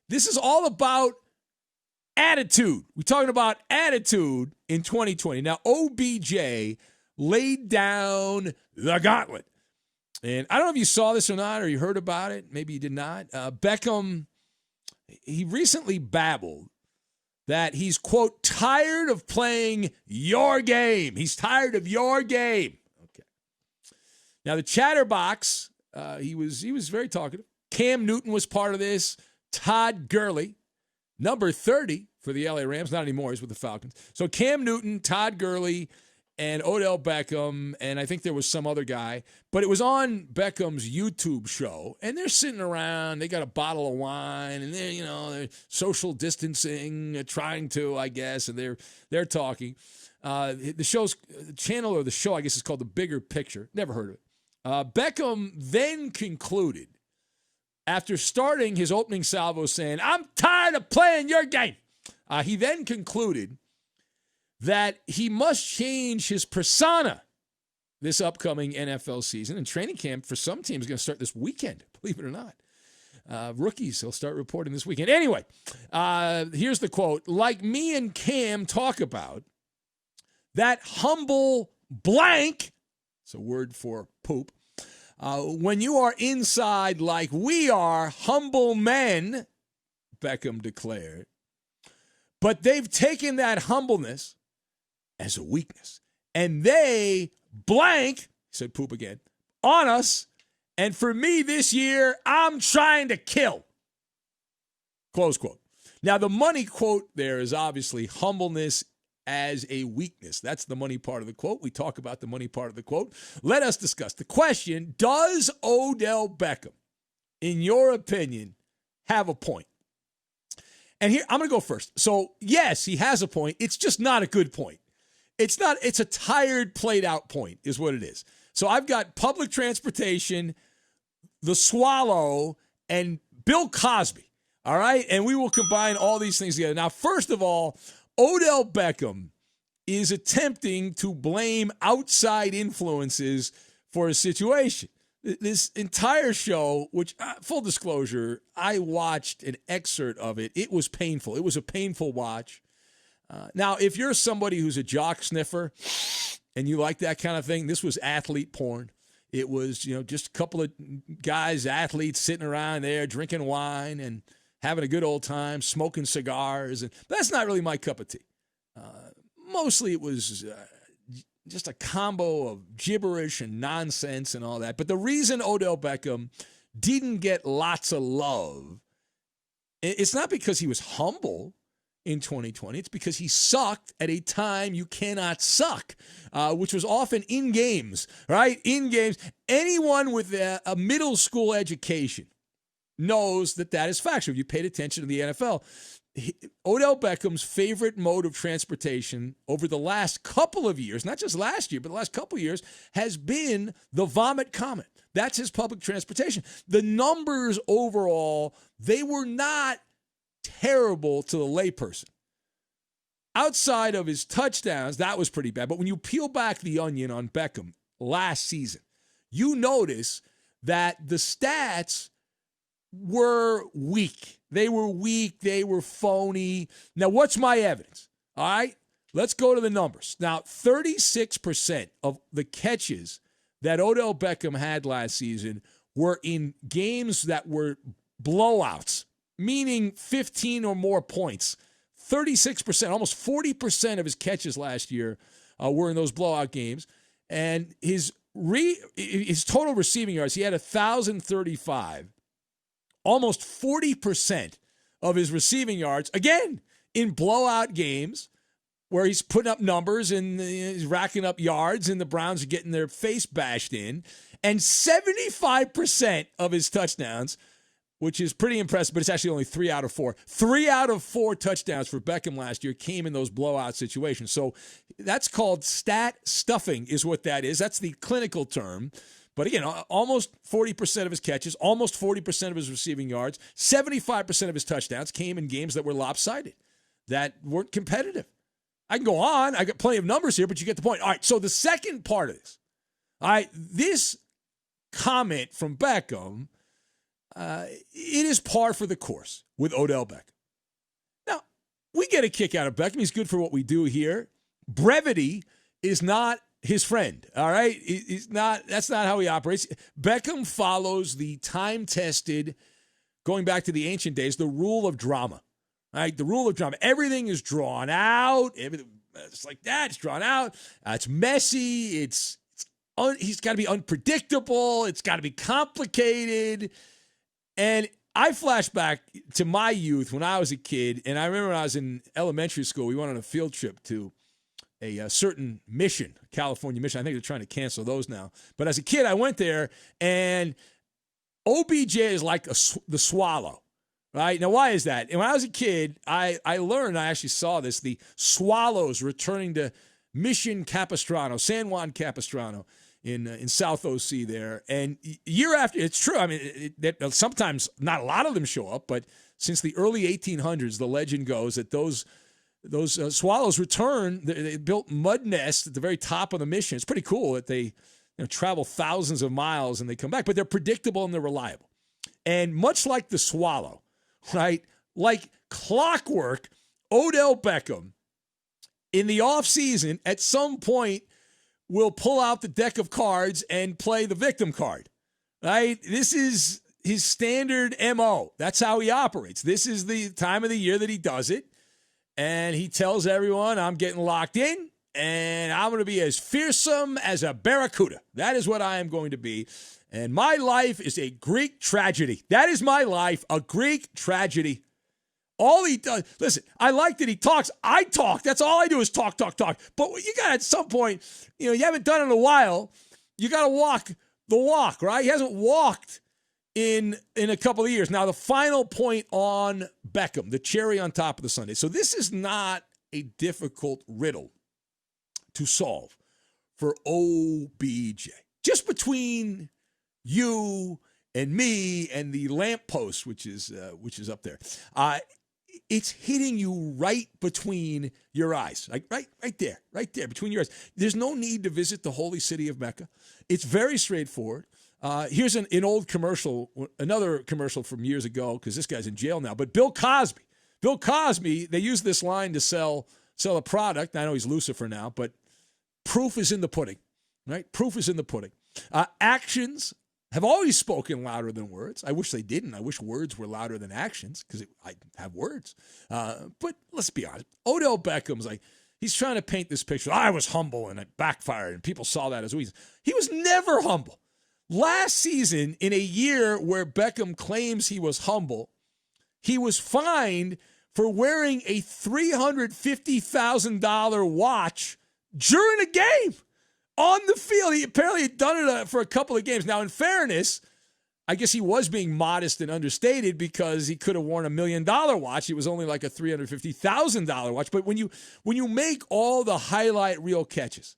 This is all about attitude. We're talking about attitude in 2020. Now, OBJ laid down the gauntlet. And I don't know if you saw this or not, or you heard about it. Maybe you did not. Beckham, he recently babbled that he's, quote, tired of playing your game. He's tired of your game. Okay. Now, the chatterbox, he was very talkative. Cam Newton was part of this. Todd Gurley, number 30 for the LA Rams. Not anymore. He's with the Falcons. So Cam Newton, Todd Gurley, and Odell Beckham, and I think there was some other guy. But it was on Beckham's YouTube show, and they're sitting around. They got a bottle of wine, and they're social distancing, trying to, I guess, and they're talking. The channel or the show, I guess, is called The Bigger Picture. Never heard of it. Beckham then concluded, after starting his opening salvo saying, "I'm tired of playing your game," he then concluded that he must change his persona this upcoming NFL season. And training camp for some teams is going to start this weekend, believe it or not. Rookies will start reporting this weekend. Anyway, here's the quote. "Like me and Cam talk about, that humble blank," it's a word for poop, "when you are inside like we are, humble men," Beckham declared. "But they've taken that humbleness as a weakness. And they blank," he said poop again, "on us. And for me this year, I'm trying to kill." Close quote. Now, the money quote there is obviously humbleness as a weakness. That's the money part of the quote. We talk about the money part of the quote. Let us discuss the question, does Odell Beckham, in your opinion, have a point? And here, I'm going to go first. So, yes, he has a point. It's just not a good point. It's a tired, played out point is what it is. So I've got public transportation, the Swallow, and Bill Cosby. All right? And we will combine all these things together. Now, first of all, Odell Beckham is attempting to blame outside influences for his situation. This entire show, which, full disclosure, I watched an excerpt of it. It was painful. It was a painful watch. Now, if you're somebody who's a jock sniffer and you like that kind of thing, this was athlete porn. It was, just a couple of guys, athletes, sitting around there drinking wine and having a good old time, smoking cigars. But that's not really my cup of tea. Mostly it was just a combo of gibberish and nonsense and all that. But the reason Odell Beckham didn't get lots of love, it's not because he was humble in 2020. It's because he sucked at a time you cannot suck, which was often in games, right? In games. Anyone with a middle school education knows that is factual. If you paid attention to the NFL, Odell Beckham's favorite mode of transportation over the last couple of years, not just last year, but the last couple of years, has been the Vomit Comet. That's his public transportation. The numbers overall, they were not terrible to the layperson. Outside of his touchdowns, that was pretty bad. But when you peel back the onion on Beckham last season, you notice that the stats were weak. They were weak. They were phony. Now, what's my evidence? All right, let's go to the numbers. Now, 36% of the catches that Odell Beckham had last season were in games that were blowouts, meaning 15 or more points. 36%, almost 40% of his catches last year were in those blowout games. And his total receiving yards, he had 1,035. Almost 40% of his receiving yards, again, in blowout games where he's putting up numbers and he's racking up yards and the Browns are getting their face bashed in. And 75% of his touchdowns, which is pretty impressive, but it's actually only 3 out of 4. 3 out of 4 touchdowns for Beckham last year came in those blowout situations. So that's called stat stuffing is what that is. That's the clinical term. But again, almost 40% of his catches, almost 40% of his receiving yards, 75% of his touchdowns came in games that were lopsided, that weren't competitive. I can go on. I got plenty of numbers here, but you get the point. All right, so the second part of this, all right, this comment from Beckham, it is par for the course with Odell Beckham. Now, we get a kick out of Beckham. He's good for what we do here. Brevity is not his friend, all right? That's not how he operates. Beckham follows the time-tested, going back to the ancient days, the rule of drama, right? The rule of drama. Everything is drawn out. It's like that. It's drawn out. It's messy. He's got to be unpredictable. It's got to be complicated. And I flash back to my youth when I was a kid, and I remember when I was in elementary school, we went on a field trip to a certain mission, California mission. I think they're trying to cancel those now. But as a kid, I went there, and OBJ is like the swallow, right? Now, why is that? And when I was a kid, I learned, I actually saw this, the Swallows returning to Mission Capistrano, San Juan Capistrano in South OC there. And year after, it's true, I mean, sometimes not a lot of them show up, but since the early 1800s, the legend goes that those swallows return. They built mud nests at the very top of the mission. It's pretty cool that they travel thousands of miles and they come back, but they're predictable and they're reliable. And much like the swallow, right, like clockwork, Odell Beckham in the offseason at some point will pull out the deck of cards and play the victim card, right? This is his standard MO. That's how he operates. This is the time of the year that he does it. And he tells everyone, I'm getting locked in, and I'm going to be as fearsome as a barracuda. That is what I am going to be. And my life is a Greek tragedy. That is my life, a Greek tragedy. All he does, listen, I like that he talks. I talk. That's all I do is talk. But you got to, at some point, you haven't done it in a while. You got to walk the walk, right? He hasn't walked in a couple of years. Now, the final point on Beckham, the cherry on top of the sundae. So this is not a difficult riddle to solve for OBJ. Just between you and me and the lamppost, which is up there. It's hitting you right between your eyes, like right there, between your eyes. There's no need to visit the holy city of Mecca. It's very straightforward. Here's an old commercial, another commercial from years ago, because this guy's in jail now. But Bill Cosby, they used this line to sell a product. I know he's Lucifer now, but proof is in the pudding, right? Proof is in the pudding. Actions have always spoken louder than words. I wish they didn't. I wish words were louder than actions, because I have words. But let's be honest. Odell Beckham's like, he's trying to paint this picture. I was humble and it backfired, and people saw that as a reason. He was never humble. Last season, in a year where Beckham claims he was humble, he was fined for wearing a $350,000 watch during a game on the field. He apparently had done it for a couple of games. Now, in fairness, I guess he was being modest and understated, because he could have worn $1 million watch. It was only like a $350,000 watch. But when you make all the highlight reel catches,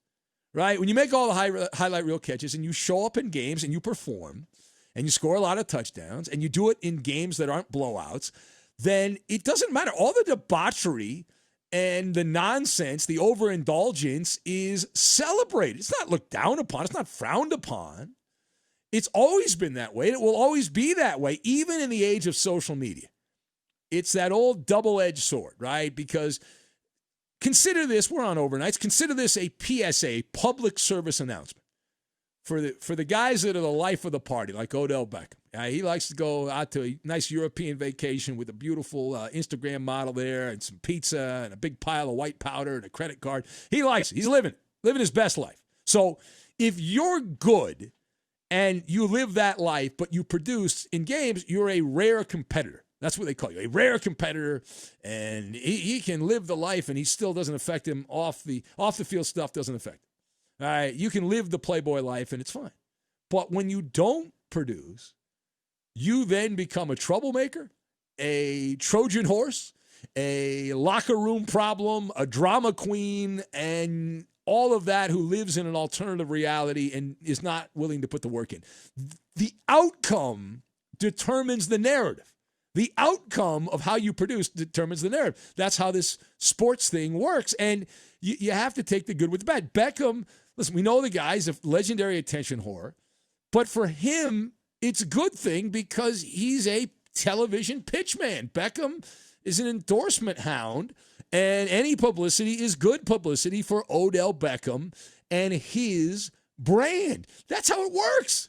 right? When you make all the highlight reel catches and you show up in games and you perform and you score a lot of touchdowns and you do it in games that aren't blowouts, then it doesn't matter. All the debauchery and the nonsense, the overindulgence is celebrated. It's not looked down upon. It's not frowned upon. It's always been that way, and it will always be that way, even in the age of social media. It's that old double-edged sword, right? Because consider this, we're on overnights, consider this a PSA, public service announcement, for the guys that are the life of the party, like Odell Beckham. He likes to go out to a nice European vacation with a beautiful Instagram model there and some pizza and a big pile of white powder and a credit card. He likes it. He's living his best life. So if you're good and you live that life, but you produce in games, you're a rare competitor. That's what they call you, a rare competitor, and he can live the life, and he still doesn't affect him. Off the field stuff doesn't affect him. All right, you can live the Playboy life, and it's fine. But when you don't produce, you then become a troublemaker, a Trojan horse, a locker room problem, a drama queen, and all of that, who lives in an alternative reality and is not willing to put the work in. The outcome determines the narrative. The outcome of how you produce determines the narrative. That's how this sports thing works. And you have to take the good with the bad. Beckham, listen, we know the guy's a legendary attention whore. But for him, it's a good thing because he's a television pitchman. Beckham is an endorsement hound, and any publicity is good publicity for Odell Beckham and his brand. That's how it works.